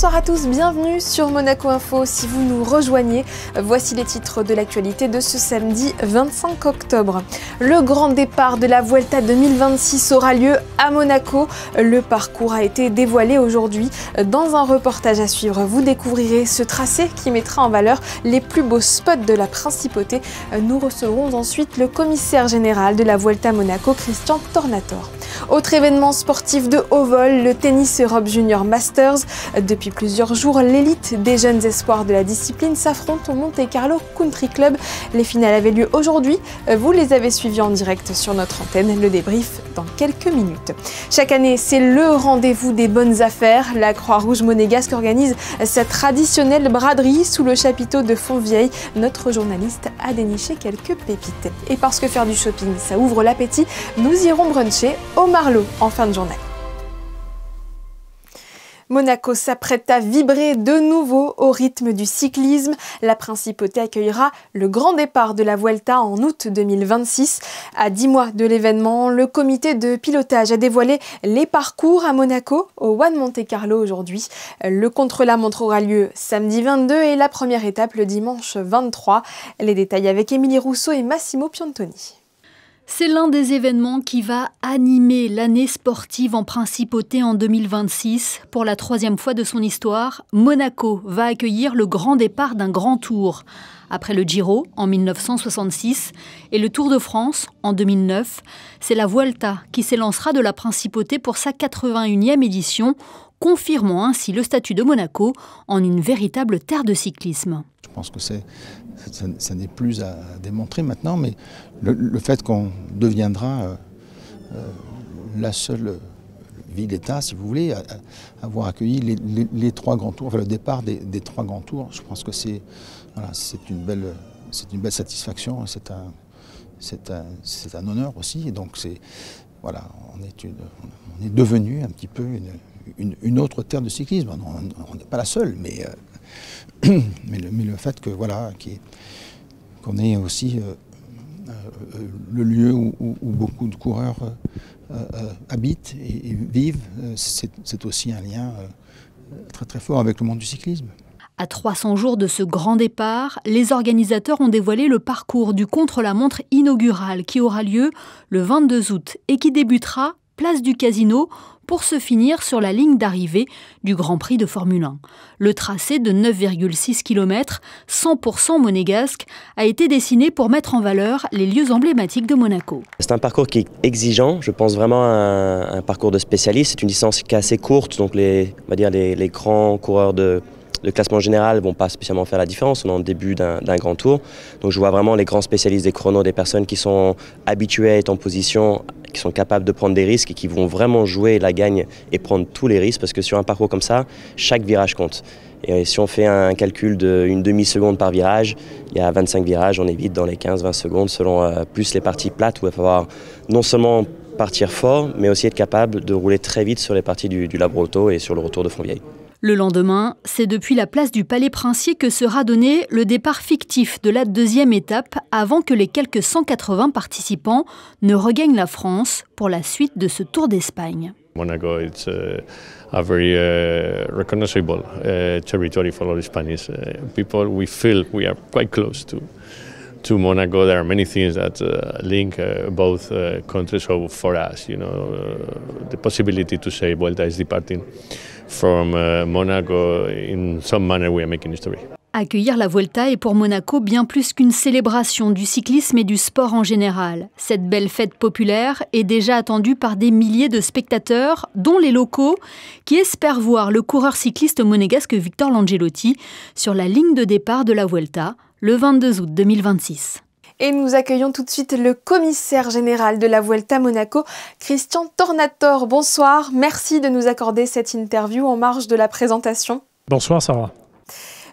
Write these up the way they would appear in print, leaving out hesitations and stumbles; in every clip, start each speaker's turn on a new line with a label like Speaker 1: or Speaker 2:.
Speaker 1: Bonsoir à tous, bienvenue sur Monaco Info. Si vous nous rejoignez, voici les titres de l'actualité de ce samedi 25 octobre. Le grand départ de la Vuelta 2026 aura lieu à Monaco. Le parcours a été dévoilé aujourd'hui. Dans un reportage à suivre, vous découvrirez ce tracé qui mettra en valeur les plus beaux spots de la Principauté. Nous recevrons ensuite le commissaire général de la Vuelta Monaco, Christian Tornatore. Autre événement sportif de haut vol, le Tennis Europe Junior Masters. Depuis plusieurs jours, l'élite des jeunes espoirs de la discipline s'affronte au Monte Carlo Country Club. Les finales avaient lieu aujourd'hui. Vous les avez suivies en direct sur notre antenne. Le débrief dans quelques minutes. Chaque année, c'est le rendez-vous des bonnes affaires. La Croix-Rouge monégasque organise sa traditionnelle braderie sous le chapiteau de Fontvieille. Notre journaliste a déniché quelques pépites. Et parce que faire du shopping, ça ouvre l'appétit, nous irons bruncher au Marlot en fin de journée. Monaco s'apprête à vibrer de nouveau au rythme du cyclisme. La Principauté accueillera le grand départ de la Vuelta en août 2026. À 10 mois de l'événement, le comité de pilotage a dévoilé les parcours à Monaco, au One Monte Carlo aujourd'hui. Le contre-la-montre aura lieu samedi 22 et la première étape le dimanche 23. Les détails avec Émilie Rousseau et Massimo Piantoni.
Speaker 2: C'est l'un des événements qui va animer l'année sportive en Principauté en 2026. Pour la troisième fois de son histoire, Monaco va accueillir le grand départ d'un grand tour. Après le Giro en 1966 et le Tour de France en 2009, c'est la Vuelta qui s'élancera de la Principauté pour sa 81e édition, confirmant ainsi le statut de Monaco en une véritable terre de cyclisme.
Speaker 3: Je pense que ça n'est plus à démontrer maintenant, mais le fait qu'on deviendra la seule ville-État, si vous voulez, à avoir accueilli les trois grands tours, enfin le départ des trois grands tours, je pense que c'est une belle satisfaction, c'est un honneur aussi, et donc on est devenu un petit peu une autre terre de cyclisme. On n'est pas la seule, mais le fait que qu'on ait aussi le lieu où beaucoup de coureurs habitent et vivent, c'est aussi un lien très très fort avec le monde du cyclisme.
Speaker 2: À 300 jours de ce grand départ, les organisateurs ont dévoilé le parcours du contre-la-montre inaugural qui aura lieu le 22 août et qui débutera place du Casino pour se finir sur la ligne d'arrivée du Grand Prix de Formule 1. Le tracé de 9,6 km, 100% monégasque, a été dessiné pour mettre en valeur les lieux emblématiques de Monaco.
Speaker 4: C'est un parcours qui est exigeant, je pense vraiment à un parcours de spécialiste. C'est une distance qui est assez courte, donc les grands coureurs de classement général ne vont pas spécialement faire la différence, on est en début d'un grand tour. Donc je vois vraiment les grands spécialistes des chronos, des personnes qui sont habituées à être en position, qui sont capables de prendre des risques et qui vont vraiment jouer la gagne et prendre tous les risques, parce que sur un parcours comme ça, chaque virage compte. Et si on fait un calcul d'une demi-seconde par virage, il y a 25 virages, on est vite dans les 15-20 secondes selon plus les parties plates où il va falloir non seulement partir fort, mais aussi être capable de rouler très vite sur les parties du Labroto et sur le retour de Fontvieille.
Speaker 2: Le lendemain, c'est depuis la place du Palais Princier que sera donné le départ fictif de la deuxième étape avant que les quelques 180 participants ne regagnent la France pour la suite de ce Tour d'Espagne.
Speaker 5: Monaco, it's a very recognizable territory for all Spanish people. We feel we are quite close to Monaco. There are many things that link both countries. So for us, the possibility to say Vuelta is departing from Monaco, in some manner we are making history.
Speaker 2: Accueillir la Vuelta est pour Monaco bien plus qu'une célébration du cyclisme et du sport en général. Cette belle fête populaire est déjà attendue par des milliers de spectateurs, dont les locaux, qui espèrent voir le coureur cycliste monégasque Victor Langelotti sur la ligne de départ de la Vuelta le 22 août 2026.
Speaker 1: Et nous accueillons tout de suite le commissaire général de la Vuelta Monaco, Christian Tornatore. Bonsoir, merci de nous accorder cette interview en marge de la présentation.
Speaker 6: Bonsoir Sarah.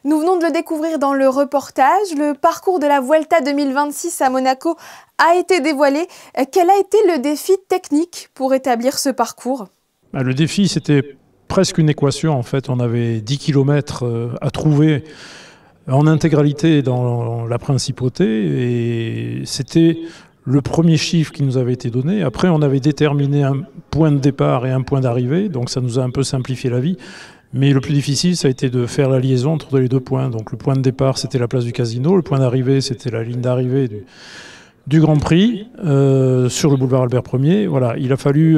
Speaker 1: Nous venons de le découvrir dans le reportage. Le parcours de la Vuelta 2026 à Monaco a été dévoilé. Quel a été le défi technique pour établir ce parcours ?
Speaker 6: Le défi, c'était presque une équation en fait. On avait 10 km à trouver en intégralité dans la Principauté et c'était le premier chiffre qui nous avait été donné. Après, on avait déterminé un point de départ et un point d'arrivée, donc ça nous a un peu simplifié la vie. Mais le plus difficile, ça a été de faire la liaison entre les 2 points. Donc le point de départ, c'était la place du Casino. Le point d'arrivée, c'était la ligne d'arrivée du Grand Prix sur le boulevard Albert Ier. Voilà, il a fallu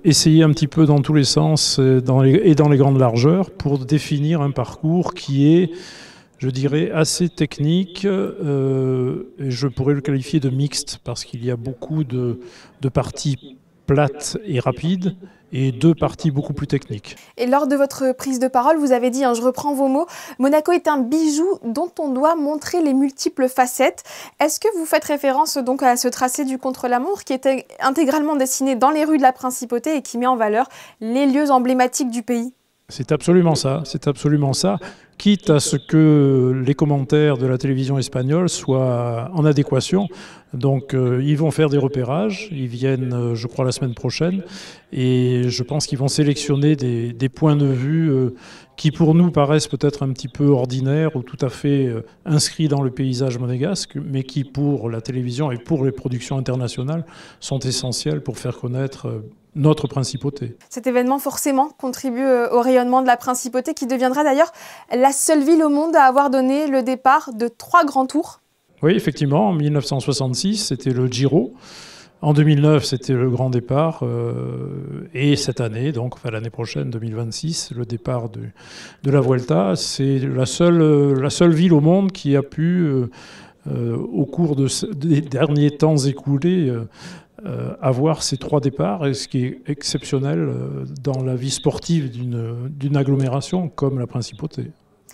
Speaker 6: essayer un petit peu dans tous les sens et dans les grandes largeurs pour définir un parcours qui est, je dirais, assez technique. Et je pourrais le qualifier de mixte parce qu'il y a beaucoup de parties plates et rapides et 2 parties beaucoup plus techniques.
Speaker 1: Et lors de votre prise de parole, vous avez dit, je reprends vos mots, Monaco est un bijou dont on doit montrer les multiples facettes. Est-ce que vous faites référence donc à ce tracé du contre-la-montre qui est intégralement dessiné dans les rues de la Principauté et qui met en valeur les lieux emblématiques du pays ?
Speaker 6: C'est absolument ça, quitte à ce que les commentaires de la télévision espagnole soient en adéquation. Donc ils vont faire des repérages, ils viennent je crois la semaine prochaine, et je pense qu'ils vont sélectionner des points de vue qui pour nous paraissent peut-être un petit peu ordinaires ou tout à fait inscrits dans le paysage monégasque, mais qui pour la télévision et pour les productions internationales sont essentiels pour faire connaître notre principauté.
Speaker 1: Cet événement forcément contribue au rayonnement de la Principauté qui deviendra d'ailleurs la seule ville au monde à avoir donné le départ de 3 grands tours.
Speaker 6: Oui, effectivement, en 1966, c'était le Giro. En 2009, c'était le grand départ. Et cette année, donc l'année prochaine, 2026, le départ de la Vuelta. C'est la seule ville au monde qui a pu, au cours des derniers temps écoulés, avoir ces 3 départs, et ce qui est exceptionnel dans la vie sportive d'une agglomération comme la Principauté,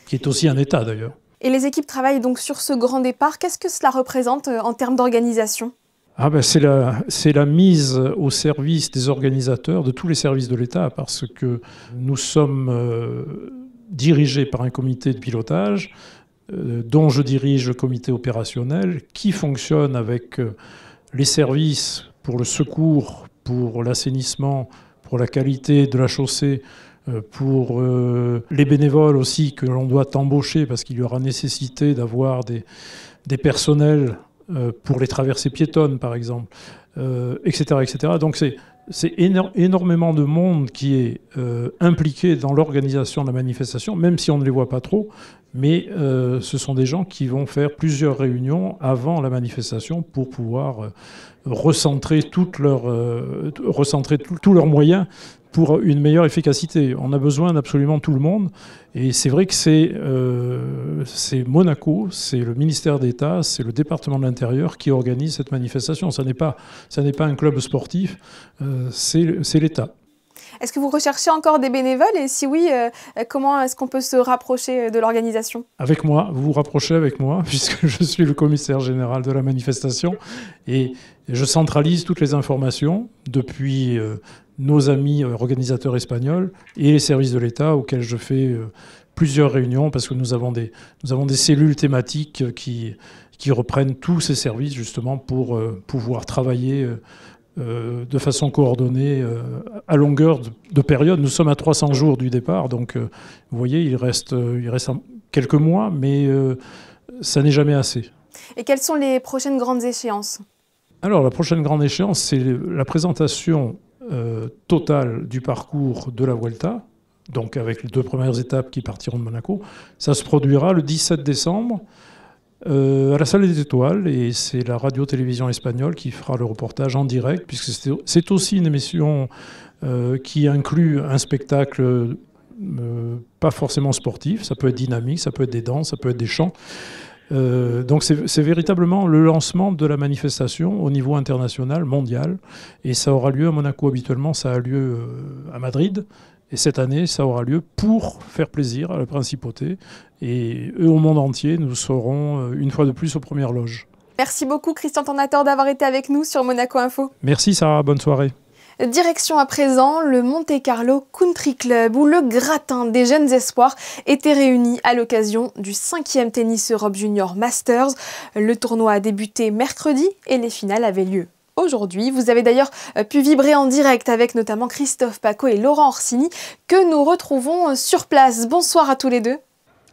Speaker 6: qui est aussi un État d'ailleurs.
Speaker 1: Et les équipes travaillent donc sur ce grand départ. Qu'est-ce que cela représente en termes d'organisation ?
Speaker 6: C'est la mise au service des organisateurs, de tous les services de l'État, parce que nous sommes dirigés par un comité de pilotage, dont je dirige le comité opérationnel, qui fonctionne avec les services pour le secours, pour l'assainissement, pour la qualité de la chaussée, pour les bénévoles aussi que l'on doit embaucher parce qu'il y aura nécessité d'avoir des personnels pour les traversées piétonnes par exemple, etc., etc. Donc c'est énormément de monde qui est impliqué dans l'organisation de la manifestation, même si on ne les voit pas trop, mais ce sont des gens qui vont faire plusieurs réunions avant la manifestation pour pouvoir recentrer tous leurs moyens pour une meilleure efficacité. On a besoin d'absolument tout le monde. Et c'est vrai que c'est Monaco, c'est le ministère d'État, c'est le département de l'Intérieur qui organise cette manifestation. Ça n'est pas un club sportif, c'est l'État.
Speaker 1: Est-ce que vous recherchez encore des bénévoles? Et si oui, comment est-ce qu'on peut se rapprocher de l'organisation?
Speaker 6: Avec moi, vous vous rapprochez avec moi, puisque je suis le commissaire général de la manifestation. Et je centralise toutes les informations depuis nos amis organisateurs espagnols et les services de l'État auxquels je fais plusieurs réunions, parce que nous avons des cellules thématiques qui reprennent tous ces services justement pour pouvoir travailler de façon coordonnée à longueur de période. Nous sommes à 300 jours du départ, donc vous voyez, il reste quelques mois, mais ça n'est jamais assez.
Speaker 1: Et quelles sont les prochaines grandes échéances?
Speaker 6: Alors, la prochaine grande échéance, c'est la présentation totale du parcours de la Vuelta, donc avec les 2 premières étapes qui partiront de Monaco. Ça se produira le 17 décembre à la Salle des Étoiles, et c'est la radio-télévision espagnole qui fera le reportage en direct, puisque c'est aussi une émission qui inclut un spectacle pas forcément sportif, ça peut être dynamique, ça peut être des danses, ça peut être des chants. Donc c'est véritablement le lancement de la manifestation au niveau international, mondial, et ça aura lieu à Monaco. Habituellement, ça a lieu à Madrid. Et cette année, ça aura lieu pour faire plaisir à la Principauté. Et eux, au monde entier, nous serons une fois de plus aux premières loges.
Speaker 1: Merci beaucoup, Christian Tornator, d'avoir été avec nous sur Monaco Info.
Speaker 6: Merci, Sarah. Bonne soirée.
Speaker 1: Direction à présent le Monte Carlo Country Club, où le gratin des jeunes espoirs était réuni à l'occasion du 5e Tennis Europe Junior Masters. Le tournoi a débuté mercredi et les finales avaient lieu aujourd'hui. Vous avez d'ailleurs pu vibrer en direct avec notamment Christophe Pacaud et Laurent Orsini, que nous retrouvons sur place. Bonsoir à tous les deux.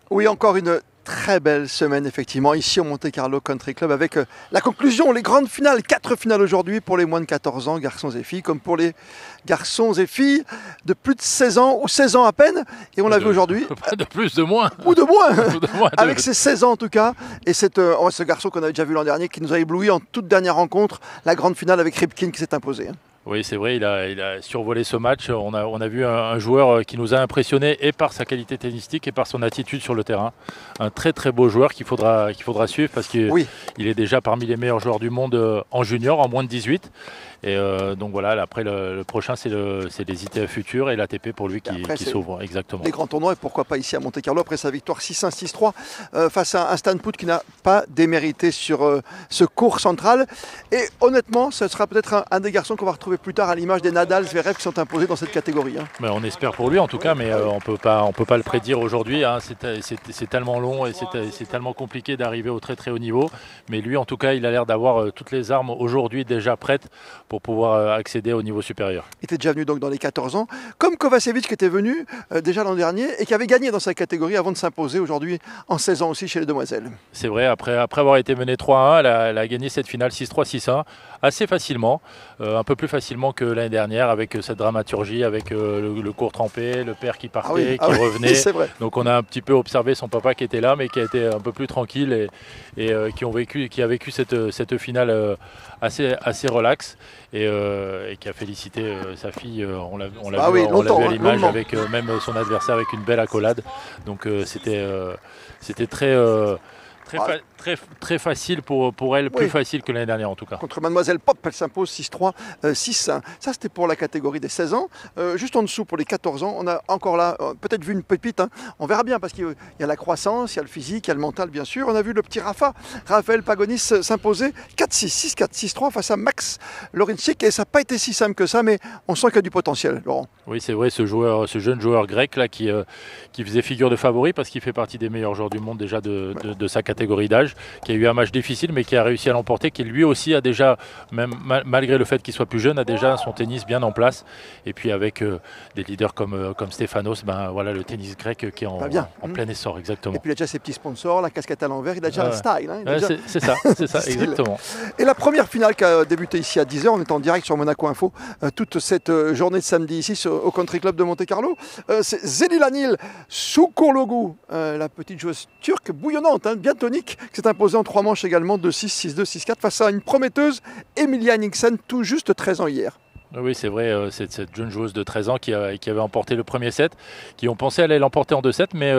Speaker 7: Oui, encore une très belle semaine effectivement ici au Monte Carlo Country Club avec la conclusion, les grandes finales, 4 finales aujourd'hui pour les moins de 14 ans, garçons et filles, comme pour les garçons et filles de plus de 16 ans ou 16 ans à peine, et on l'a vu aujourd'hui.
Speaker 8: De plus, de moins.
Speaker 7: Ou de moins, avec ses 16 ans en tout cas, et ce garçon qu'on avait déjà vu l'an dernier qui nous a ébloui en toute dernière rencontre, la grande finale avec Rybkin qui s'est imposé.
Speaker 8: Oui, c'est vrai, il a survolé ce match. On a vu un joueur qui nous a impressionné et par sa qualité tennistique et par son attitude sur le terrain. Un très très beau joueur qu'il faudra suivre parce qu'il est déjà parmi les meilleurs joueurs du monde en junior, en moins de 18. Et donc voilà, après le prochain c'est les ITF futurs et l'ATP pour lui qui s'ouvre. Exactement.
Speaker 7: Les grands tournois et pourquoi pas ici à Monte Carlo après sa victoire 6-1, 6-3 face à un Stan Put qui n'a pas démérité sur ce court central. Et honnêtement, ce sera peut-être un des garçons qu'on va retrouver plus tard à l'image des Nadal, Zverev qui sont imposés dans cette catégorie.
Speaker 8: Mais on espère pour lui en tout cas, mais on peut pas le prédire aujourd'hui. C'est tellement long et c'est tellement compliqué d'arriver au très très haut niveau. Mais lui en tout cas, il a l'air d'avoir toutes les armes aujourd'hui déjà prêtes pour pouvoir accéder au niveau supérieur.
Speaker 7: Il était déjà venu donc dans les 14 ans, comme Kovacevic qui était venu déjà l'an dernier et qui avait gagné dans sa catégorie avant de s'imposer aujourd'hui en 16 ans aussi chez les demoiselles.
Speaker 8: C'est vrai, après avoir été mené 3-1, elle a gagné cette finale 6-3, 6-1 assez facilement, un peu plus facilement que l'année dernière avec cette dramaturgie, avec le court trempé, le père qui partait, qui revenait. Donc on a un petit peu observé son papa qui était là mais qui a été un peu plus tranquille et qui a vécu cette finale assez relax et qui a félicité sa fille. On l'a vu à l'image avec même son adversaire avec une belle accolade. Donc c'était très facile pour elle, plus facile que l'année dernière en tout cas.
Speaker 7: Contre Mademoiselle Pop, elle s'impose 6-3, 6-1. Ça c'était pour la catégorie des 16 ans. Juste en dessous pour les 14 ans, on a encore là peut-être vu une pépite. On verra bien parce qu'il y a la croissance, il y a le physique, il y a le mental bien sûr. On a vu le petit Raphaël Pagonis s'imposer 4-6, 6-4, 6-3 face à Max Lorinczyk et ça n'a pas été si simple que ça, mais on sent qu'il y a du potentiel, Laurent.
Speaker 8: Oui, c'est vrai, ce jeune joueur grec là qui faisait figure de favori parce qu'il fait partie des meilleurs joueurs du monde déjà de sa catégorie d'âge, qui a eu un match difficile mais qui a réussi à l'emporter, qui lui aussi a déjà, même malgré le fait qu'il soit plus jeune, a déjà son tennis bien en place. Et puis avec des leaders comme Stefanos, voilà le tennis grec qui est en plein essor, exactement.
Speaker 7: Et puis il a déjà ses petits sponsors, la casquette à l'envers, il a déjà un style.
Speaker 8: C'est ça, exactement.
Speaker 7: Et la première finale qui a débuté ici à 10h, on est en direct sur Monaco Info, toute cette journée de samedi ici au Country Club de Monte Carlo. C'est Zelilanil Sukuroglu, la petite joueuse turque bouillonnante, bien tonique, qui s'est imposée en 3 manches également, 2-6, 6-2, 6-4 face à une prometteuse Emilia Nixon, tout juste 13 ans hier.
Speaker 8: Oui, c'est vrai, cette jeune joueuse de 13 ans qui avait emporté le premier set, qui ont pensé aller l'emporter en 2-7, mais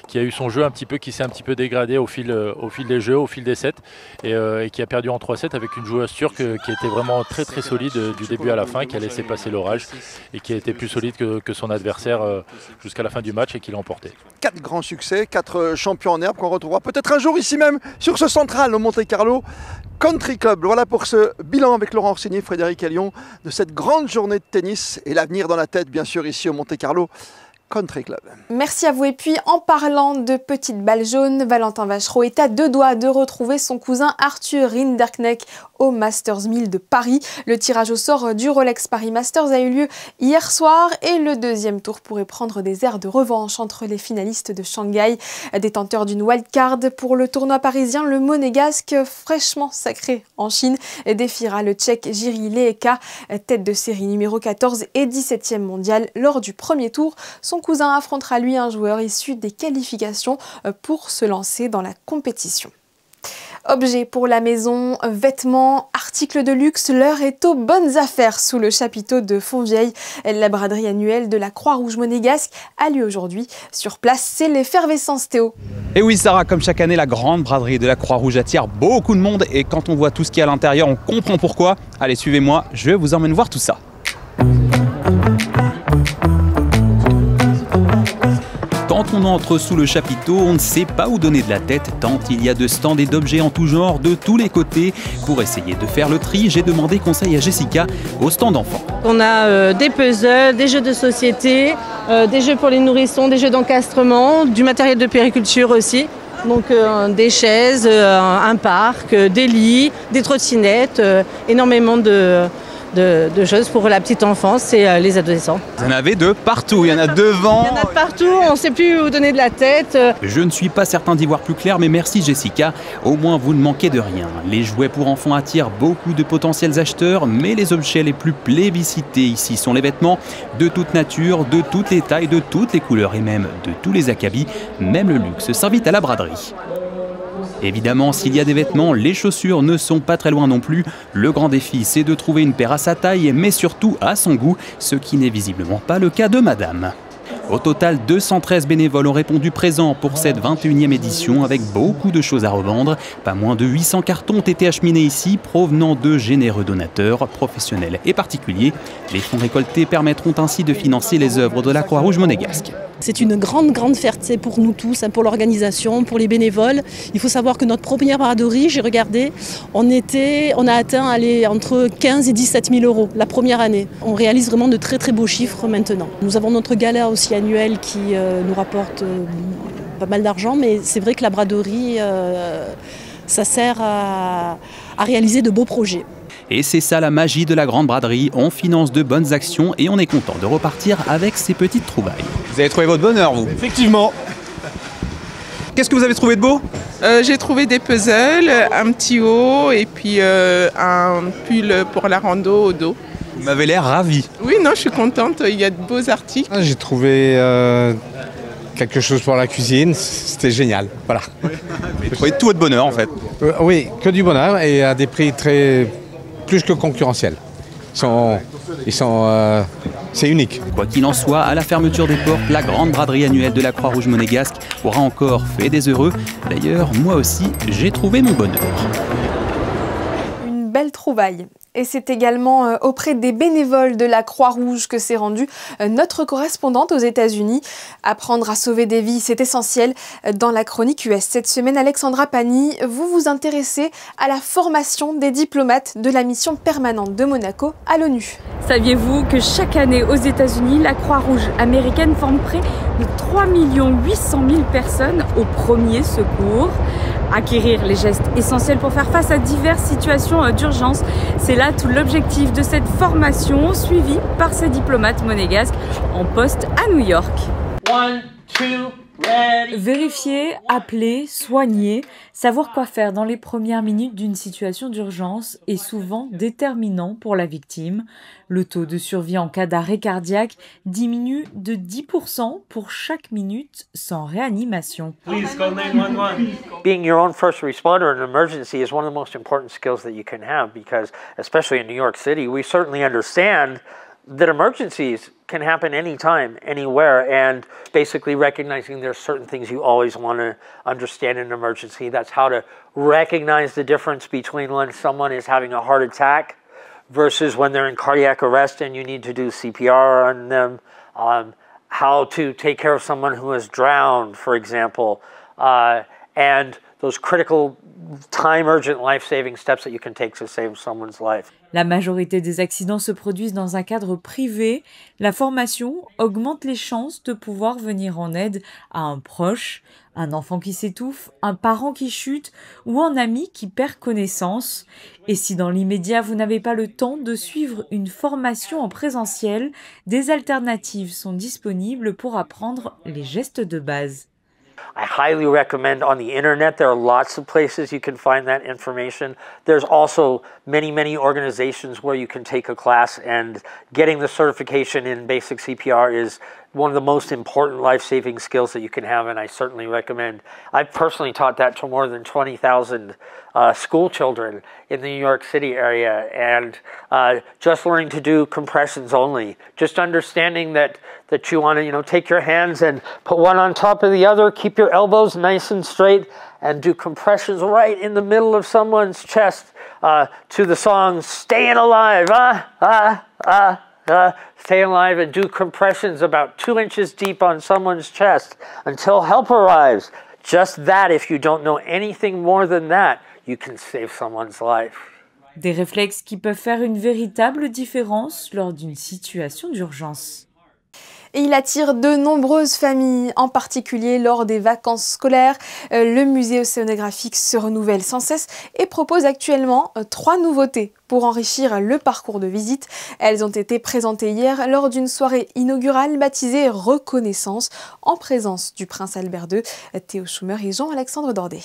Speaker 8: qui a eu son jeu qui s'est un petit peu dégradé au fil des jeux, au fil des sets, et qui a perdu en 3-7 avec une joueuse turque qui était vraiment très très solide du début à la fin, qui a laissé passer l'orage et qui a été plus solide que son adversaire jusqu'à la fin du match et qui l'a emporté.
Speaker 7: 4 grands succès, 4 champions en herbe qu'on retrouvera peut-être un jour ici même sur ce central au Monte Carlo Country Club. Voilà pour ce bilan avec Laurent Orsini, Frédéric Elion de cette grande journée de tennis et l'avenir dans la tête bien sûr ici au Monte Carlo Country Club.
Speaker 1: Merci à vous. Et puis en parlant de petites balles jaunes, Valentin Vachereau est à 2 doigts de retrouver son cousin Arthur Rinderknecht au Masters 1000 de Paris. Le tirage au sort du Rolex Paris Masters a eu lieu hier soir et le deuxième tour pourrait prendre des airs de revanche entre les finalistes de Shanghai. Détenteur d'une wildcard pour le tournoi parisien, le monégasque fraîchement sacré en Chine défiera le Tchèque Jiří Lehečka, tête de série numéro 14 et 17e mondial lors du premier tour. Son cousin affrontera lui un joueur issu des qualifications pour se lancer dans la compétition. Objets pour la maison, vêtements, articles de luxe, l'heure est aux bonnes affaires sous le chapiteau de Fontvieille. La braderie annuelle de la Croix-Rouge monégasque a lieu aujourd'hui. Sur place, c'est l'effervescence, Théo.
Speaker 9: Et oui Sarah, comme chaque année, la grande braderie de la Croix-Rouge attire beaucoup de monde et quand on voit tout ce qu'il y a à l'intérieur, on comprend pourquoi. Allez, suivez-moi, je vous emmène voir tout ça. Quand on entre sous le chapiteau, on ne sait pas où donner de la tête tant il y a de stands et d'objets en tout genre de tous les côtés. Pour essayer de faire le tri, j'ai demandé conseil à Jessica au stand enfant.
Speaker 10: On a des puzzles, des jeux de société, des jeux pour les nourrissons, des jeux d'encastrement, du matériel de périculture aussi. Donc des chaises, un parc, des lits, des trottinettes, énormément de de choses pour la petite enfance et les adolescents.
Speaker 9: Vous en avez de partout, il y en a devant.
Speaker 10: Il y en a de partout, on ne sait plus où donner de la tête.
Speaker 9: Je ne suis pas certain d'y voir plus clair, mais merci Jessica, au moins vous ne manquez de rien. Les jouets pour enfants attirent beaucoup de potentiels acheteurs, mais les objets les plus plébiscités ici sont les vêtements de toute nature, de toutes les tailles, de toutes les couleurs et même de tous les acabits. Même le luxe s'invite à la braderie. Évidemment, s'il y a des vêtements, les chaussures ne sont pas très loin non plus. Le grand défi, c'est de trouver une paire à sa taille, mais surtout à son goût, ce qui n'est visiblement pas le cas de madame. Au total, 213 bénévoles ont répondu présents pour cette 21e édition avec beaucoup de choses à revendre. Pas moins de 800 cartons ont été acheminés ici, provenant de généreux donateurs, professionnels et particuliers. Les fonds récoltés permettront ainsi de financer les œuvres de la Croix-Rouge monégasque.
Speaker 11: C'est une grande fierté pour nous tous, pour l'organisation, pour les bénévoles. Il faut savoir que notre première braderie, j'ai regardé, on a atteint entre 15 et 17 000 euros la première année. On réalise vraiment de très beaux chiffres maintenant. Nous avons notre gala aussi annuel qui nous rapporte pas mal d'argent, mais c'est vrai que la braderie, ça sert à réaliser de beaux projets.
Speaker 9: Et c'est ça la magie de la grande braderie, on finance de bonnes actions et on est content de repartir avec ces petites trouvailles.
Speaker 12: Vous avez trouvé votre bonheur, vous?
Speaker 13: Effectivement.
Speaker 12: Qu'est-ce que vous avez trouvé de beau?
Speaker 14: J'ai trouvé des puzzles, un petit haut et puis un pull pour la rando au dos.
Speaker 12: Vous m'avez l'air ravi.
Speaker 14: Oui, non, je suis contente, il y a de beaux articles.
Speaker 13: J'ai trouvé quelque chose pour la cuisine, c'était génial, voilà.
Speaker 12: Vous avez trouvé tout votre bonheur en fait?
Speaker 13: Oui, que du bonheur et à des prix plus que concurrentiels. C'est unique.
Speaker 9: Quoi qu'il en soit, à la fermeture des portes, la grande braderie annuelle de la Croix-Rouge monégasque aura encore fait des heureux. D'ailleurs, moi aussi, j'ai trouvé mon bonheur.
Speaker 1: Une belle trouvaille. Et c'est également auprès des bénévoles de la Croix-Rouge que s'est rendue notre correspondante aux États-Unis. Apprendre à sauver des vies, c'est essentiel. Dans la chronique US cette semaine, Alexandra Pani, vous vous intéressez à la formation des diplomates de la mission permanente de Monaco à l'ONU.
Speaker 15: Saviez-vous que chaque année aux États-Unis, la Croix-Rouge américaine forme près de 3 800 000 personnes au premier secours? Acquérir les gestes essentiels pour faire face à diverses situations d'urgence, c'est là tout l'objectif de cette formation suivie par ces diplomates monégasques en poste à New York. 1, 2, vérifier, appeler, soigner, savoir quoi faire dans les premières minutes d'une situation d'urgence est souvent déterminant pour la victime. Le taux de survie en cas d'arrêt cardiaque diminue de 10% pour chaque minute sans réanimation.
Speaker 16: Please call 911. Being your own first responder in an emergency is one of the most important skills that you can have because, especially in New York City, we certainly understand that emergencies can happen anytime, anywhere, and basically recognizing there's certain things you always want to understand in an emergency. That's how to recognize the difference between when someone is having a heart attack versus when they're in cardiac arrest and you need to do CPR on them. How to take care of someone who is drowned, for example, and those critical time urgent life-saving steps that you can take to save someone's life.
Speaker 15: La majorité des accidents se produisent dans un cadre privé. La formation augmente les chances de pouvoir venir en aide à un proche, un enfant qui s'étouffe, un parent qui chute ou un ami qui perd connaissance. Et si dans l'immédiat vous n'avez pas le temps de suivre une formation en présentiel, des alternatives sont disponibles pour apprendre les gestes de base.
Speaker 16: I highly recommend on the internet, there are lots of places you can find that information. There's also many organizations where you can take a class, and getting the certification in basic CPR is one of the most important life-saving skills that you can have, and I certainly recommend. I've personally taught that to more than 20,000 school children in the New York City area, and just learning to do compressions only. Just understanding that you want to, take your hands and put one on top of the other, keep your elbows nice and straight, and do compressions right in the middle of someone's chest to the song Staying Alive, stay alive, and do compressions about 2 inches deep on someone's chest until help arrives. Just that, if you don't know anything more than that, you can save someone's life.
Speaker 15: Des réflexes qui peuvent faire une véritable différence lors d'une situation d'urgence.
Speaker 1: Et il attire de nombreuses familles, en particulier lors des vacances scolaires. Le musée océanographique se renouvelle sans cesse et propose actuellement 3 nouveautés pour enrichir le parcours de visite. Elles ont été présentées hier lors d'une soirée inaugurale baptisée Reconnaissance en présence du prince Albert II, Théo Schumer et Jean-Alexandre Dordet.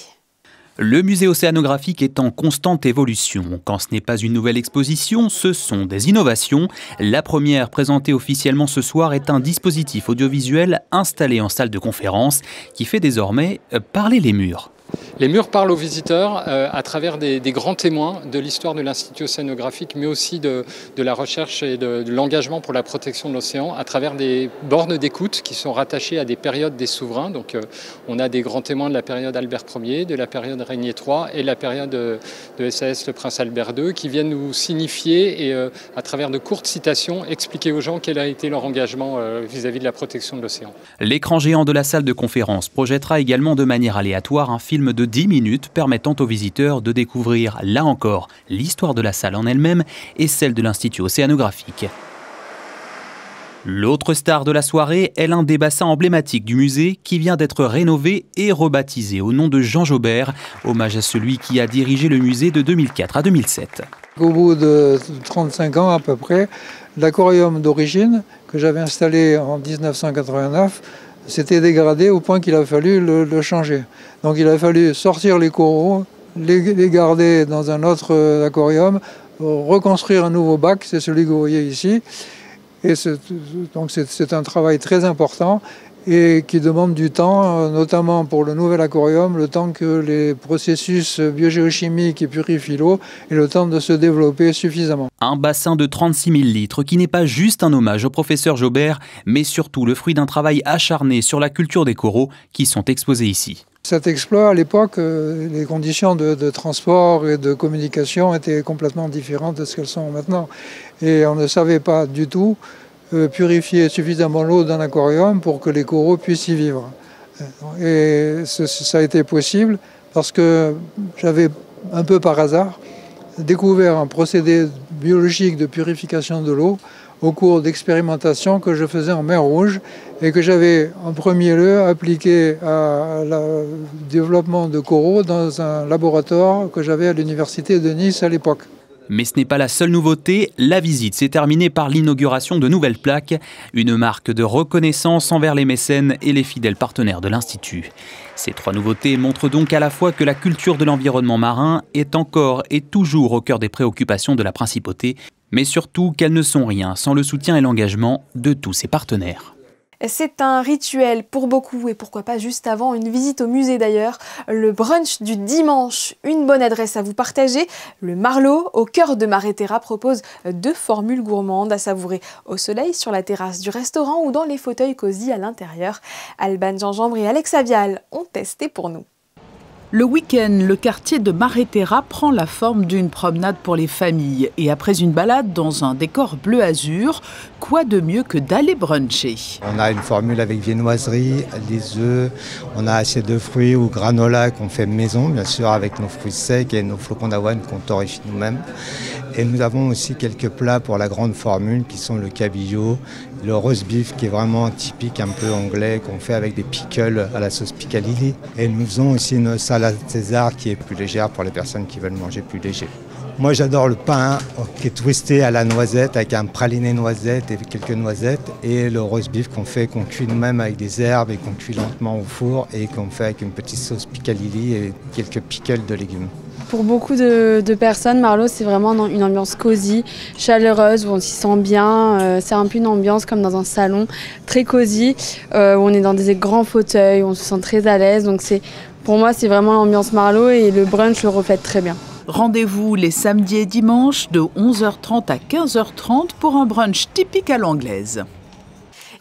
Speaker 9: Le musée océanographique est en constante évolution. Quand ce n'est pas une nouvelle exposition, ce sont des innovations. La première, présentée officiellement ce soir, est un dispositif audiovisuel installé en salle de conférence qui fait désormais parler les murs.
Speaker 17: Les murs parlent aux visiteurs à travers des grands témoins de l'histoire de l'Institut océanographique, mais aussi de la recherche et de l'engagement pour la protection de l'océan, à travers des bornes d'écoute qui sont rattachées à des périodes des souverains. Donc on a des grands témoins de la période Albert Ier, de la période Régnier III et de la période de SAS le prince Albert II, qui viennent nous signifier et à travers de courtes citations, expliquer aux gens quel a été leur engagement vis-à-vis de la protection de l'océan.
Speaker 9: L'écran géant de la salle de conférence projettera également de manière aléatoire un film de 10 minutes permettant aux visiteurs de découvrir, là encore, l'histoire de la salle en elle-même et celle de l'Institut océanographique. L'autre star de la soirée est l'un des bassins emblématiques du musée qui vient d'être rénové et rebaptisé au nom de Jean Jaubert, hommage à celui qui a dirigé le musée de 2004 à 2007.
Speaker 18: Au bout de 35 ans à peu près, l'aquarium d'origine que j'avais installé en 1989 s'était dégradé au point qu'il a fallu le changer. Donc il a fallu sortir les coraux, les garder dans un autre aquarium, reconstruire un nouveau bac, c'est celui que vous voyez ici. Et donc c'est un travail très important et qui demande du temps, notamment pour le nouvel aquarium, le temps que les processus biogéochimiques et purifient l'eau aient le temps de se développer suffisamment.
Speaker 9: Un bassin de 36 000 litres qui n'est pas juste un hommage au professeur Jaubert, mais surtout le fruit d'un travail acharné sur la culture des coraux qui sont exposés ici.
Speaker 18: Cet exploit, à l'époque, les conditions de transport et de communication étaient complètement différentes de ce qu'elles sont maintenant. Et on ne savait pas du tout purifier suffisamment l'eau d'un aquarium pour que les coraux puissent y vivre. Et ça a été possible parce que j'avais, un peu par hasard, découvert un procédé biologique de purification de l'eau au cours d'expérimentations que je faisais en mer Rouge et que j'avais en premier lieu appliqué au développement de coraux dans un laboratoire que j'avais à l'université de Nice à l'époque.
Speaker 9: Mais ce n'est pas la seule nouveauté, la visite s'est terminée par l'inauguration de nouvelles plaques, une marque de reconnaissance envers les mécènes et les fidèles partenaires de l'Institut. Ces 3 nouveautés montrent donc à la fois que la culture de l'environnement marin est encore et toujours au cœur des préoccupations de la principauté, mais surtout qu'elles ne sont rien sans le soutien et l'engagement de tous ses partenaires.
Speaker 1: C'est un rituel pour beaucoup et pourquoi pas juste avant une visite au musée d'ailleurs. Le brunch du dimanche, une bonne adresse à vous partager. Le Marlot, au cœur de Mare Terra, propose 2 formules gourmandes à savourer au soleil sur la terrasse du restaurant ou dans les fauteuils cosy à l'intérieur. Alban Gingembre et Alex Avial ont testé pour nous.
Speaker 19: Le week-end, le quartier de Mare Terra prend la forme d'une promenade pour les familles. Et après une balade dans un décor bleu-azur, quoi de mieux que d'aller bruncher?
Speaker 20: On a une formule avec viennoiserie, les œufs, on a assez de fruits ou granola qu'on fait maison, bien sûr, avec nos fruits secs et nos flocons d'avoine qu'on torréfie nous-mêmes. Et nous avons aussi quelques plats pour la grande formule qui sont le cabillaud, le roast beef qui est vraiment typique un peu anglais qu'on fait avec des pickles à la sauce piccalilli. Et nous faisons aussi une salade César qui est plus légère pour les personnes qui veulent manger plus léger. Moi j'adore le pain qui est twisté à la noisette avec un praliné noisette et quelques noisettes et le roast beef qu'on cuit nous-mêmes avec des herbes et qu'on cuit lentement au four et qu'on fait avec une petite sauce piccalilli et quelques pickles de légumes.
Speaker 21: Pour beaucoup de personnes, Marlot, c'est vraiment une ambiance cosy, chaleureuse, où on s'y sent bien. C'est un peu une ambiance comme dans un salon, très cosy, où on est dans des grands fauteuils, où on se sent très à l'aise. Donc pour moi, c'est vraiment l'ambiance Marlot et le brunch le reflète très bien.
Speaker 19: Rendez-vous les samedis et dimanches de 11h30 à 15h30 pour un brunch typique à l'anglaise.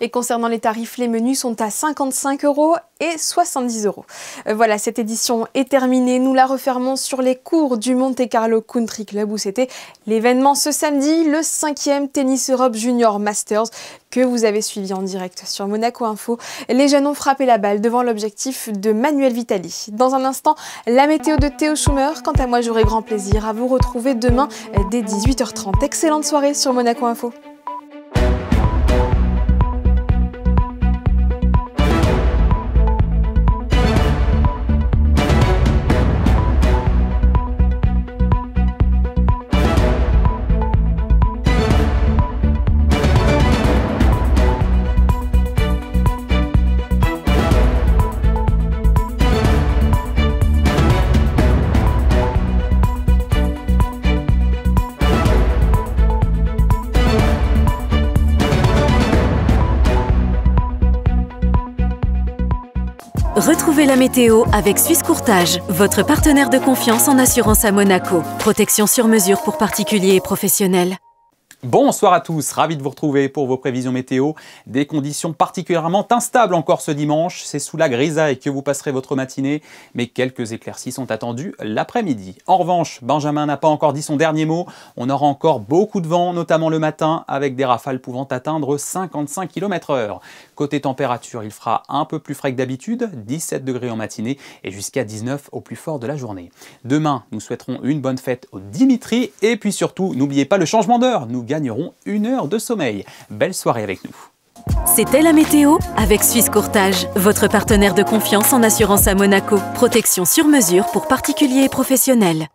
Speaker 1: Et concernant les tarifs, les menus sont à 55 € et 70 €. Voilà, cette édition est terminée. Nous la refermons sur les cours du Monte Carlo Country Club où c'était l'événement ce samedi, le 5e Tennis Europe Junior Masters que vous avez suivi en direct sur Monaco Info. Les jeunes ont frappé la balle devant l'objectif de Manuel Vitali. Dans un instant, la météo de Théo Schumer. Quant à moi, j'aurai grand plaisir à vous retrouver demain dès 18h30. Excellente soirée sur Monaco Info.
Speaker 3: Retrouvez la météo avec Suisse Courtage, votre partenaire de confiance en assurance à Monaco. Protection sur mesure pour particuliers et professionnels.
Speaker 9: Bonsoir à tous, ravi de vous retrouver pour vos prévisions météo. Des conditions particulièrement instables encore ce dimanche. C'est sous la grisaille que vous passerez votre matinée, mais quelques éclaircies sont attendues l'après-midi. En revanche, Benjamin n'a pas encore dit son dernier mot. On aura encore beaucoup de vent, notamment le matin, avec des rafales pouvant atteindre 55 km/h. Côté température, il fera un peu plus frais que d'habitude, 17 degrés en matinée et jusqu'à 19 au plus fort de la journée. Demain, nous souhaiterons une bonne fête au Dimitri et puis surtout, n'oubliez pas le changement d'heure. Nous gagnerons 1 heure de sommeil. Belle soirée avec nous.
Speaker 3: C'était la météo avec Suisse Courtage, votre partenaire de confiance en assurance à Monaco. Protection sur mesure pour particuliers et professionnels.